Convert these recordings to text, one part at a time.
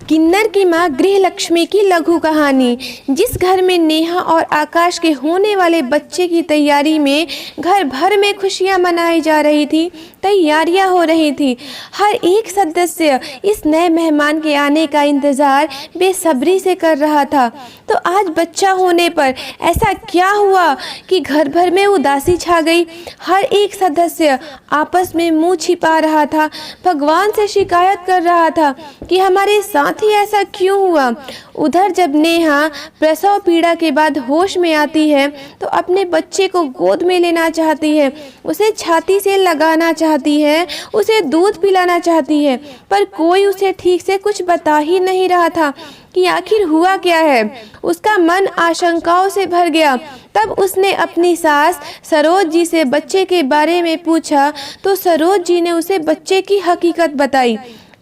किन्नर की माँ गृहलक्ष्मी की लघु कहानी। जिस घर में नेहा और आकाश के होने वाले बच्चे की तैयारी में घर भर में खुशियाँ मनाई जा रही थी, तैयारियां हो रही थी। हर एक सदस्य इस नए मेहमान के आने का इंतज़ार बेसब्री से कर रहा था। तो आज बच्चा होने पर ऐसा क्या हुआ कि घर भर में उदासी छा गई। हर एक सदस्य आपस में मुंह छिपा रहा था, भगवान से शिकायत कर रहा था कि हमारे साथ ही ऐसा क्यों हुआ। उधर जब नेहा प्रसव पीड़ा के बाद होश में आती है तो अपने बच्चे को गोद में लेना चाहती है, उसे छाती से लगाना चाहती है, उसे दूध पिलाना चाहती है, पर कोई उसे ठीक से कुछ बता ही नहीं रहा था कि आखिर हुआ क्या है। उसका मन आशंकाओं से भर गया। तब उसने अपनी सास सरोज जी से बच्चे के बारे में पूछा तो सरोज जी ने उसे बच्चे की हकीकत बताई।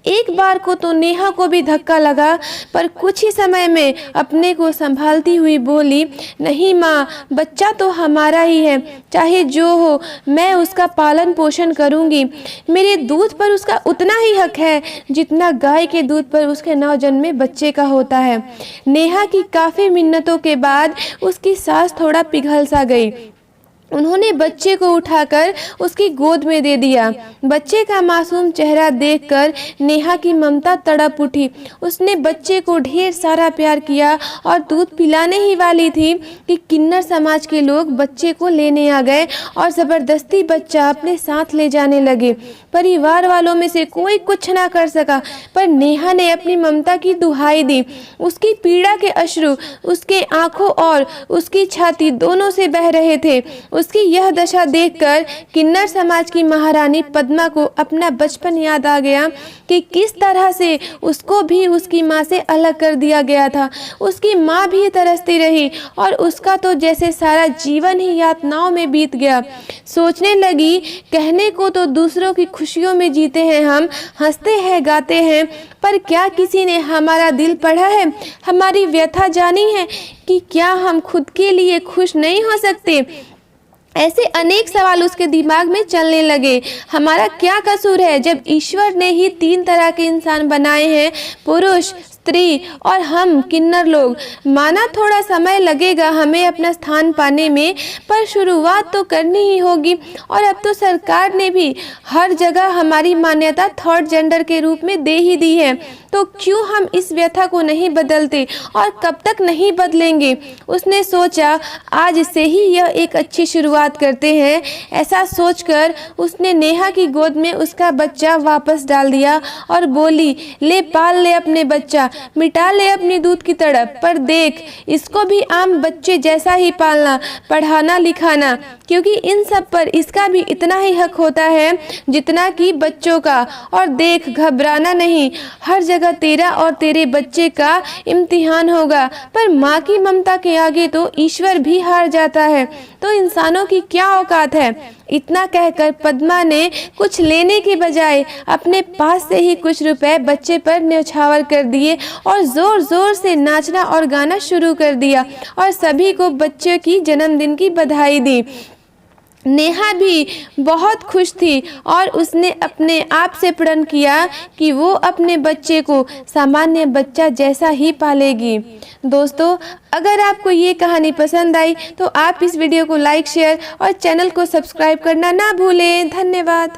एक बार को तो नेहा को भी धक्का लगा, पर कुछ ही समय में अपने को संभालती हुई बोली, नहीं माँ, बच्चा तो हमारा ही है, चाहे जो हो मैं उसका पालन पोषण करूँगी। मेरे दूध पर उसका उतना ही हक है जितना गाय के दूध पर उसके नवजन्मे बच्चे का होता है। नेहा की काफ़ी मिन्नतों के बाद उसकी सांस थोड़ा पिघल सा गई। उन्होंने बच्चे को उठाकर उसकी गोद में दे दिया। बच्चे का मासूम चेहरा देखकर नेहा की ममता तड़प उठी। उसने बच्चे को ढेर सारा प्यार किया और दूध पिलाने ही वाली थी कि किन्नर समाज के लोग बच्चे को लेने आ गए और ज़बरदस्ती बच्चा अपने साथ ले जाने लगे। परिवार वालों में से कोई कुछ ना कर सका, पर नेहा ने अपनी ममता की दुहाई दी। उसकी पीड़ा के अश्रु उसके आंखों और उसकी छाती दोनों से बह रहे थे। उसकी यह दशा देखकर किन्नर समाज की महारानी पद्मा को अपना बचपन याद आ गया कि किस तरह से उसको भी उसकी माँ से अलग कर दिया गया था। उसकी माँ भी तरसती रही और उसका तो जैसे सारा जीवन ही यातनाओं में बीत गया। सोचने लगी, कहने को तो दूसरों की खुशियों में जीते हैं हम, हंसते हैं, गाते हैं, पर क्या किसी ने हमारा दिल पढ़ा है, हमारी व्यथा जानी है कि क्या हम खुद के लिए खुश नहीं हो सकते। ऐसे अनेक सवाल उसके दिमाग में चलने लगे। हमारा क्या कसूर है जब ईश्वर ने ही 3 तरह के इंसान बनाए हैं, पुरुष, स्त्री और हम किन्नर लोग। माना थोड़ा समय लगेगा हमें अपना स्थान पाने में, पर शुरुआत तो करनी ही होगी। और अब तो सरकार ने भी हर जगह हमारी मान्यता थर्ड जेंडर के रूप में दे ही दी है, तो क्यों हम इस व्यथा को नहीं बदलते और कब तक नहीं बदलेंगे। उसने सोचा आज से ही यह एक अच्छी शुरुआत करते हैं। ऐसा सोचकर उसने नेहा की गोद में उसका बच्चा वापस डाल दिया और बोली, ले पाल ले अपने बच्चा, मिटा ले अपनी दूध की तड़प, पर देख इसको भी आम बच्चे जैसा ही पालना, पढ़ाना, लिखाना, क्योंकि इन सब पर इसका भी इतना ही हक होता है जितना कि बच्चों का। और देख, घबराना नहीं, हर जगह तेरा और तेरे बच्चे का इम्तिहान होगा, पर माँ की ममता के आगे तो ईश्वर भी हार जाता है, तो इंसानों की क्या औकात है। इतना कहकर पद्मा ने कुछ लेने के बजाय अपने पास से ही कुछ रुपए बच्चे पर न्यौछावर कर दिए और जोर जोर से नाचना और गाना शुरू कर दिया और सभी को बच्चे की जन्मदिन की बधाई दी। नेहा भी बहुत खुश थी और उसने अपने आप से प्रण किया कि वो अपने बच्चे को सामान्य बच्चा जैसा ही पालेगी। दोस्तों, अगर आपको ये कहानी पसंद आई तो आप इस वीडियो को लाइक, शेयर और चैनल को सब्सक्राइब करना ना भूलें। धन्यवाद।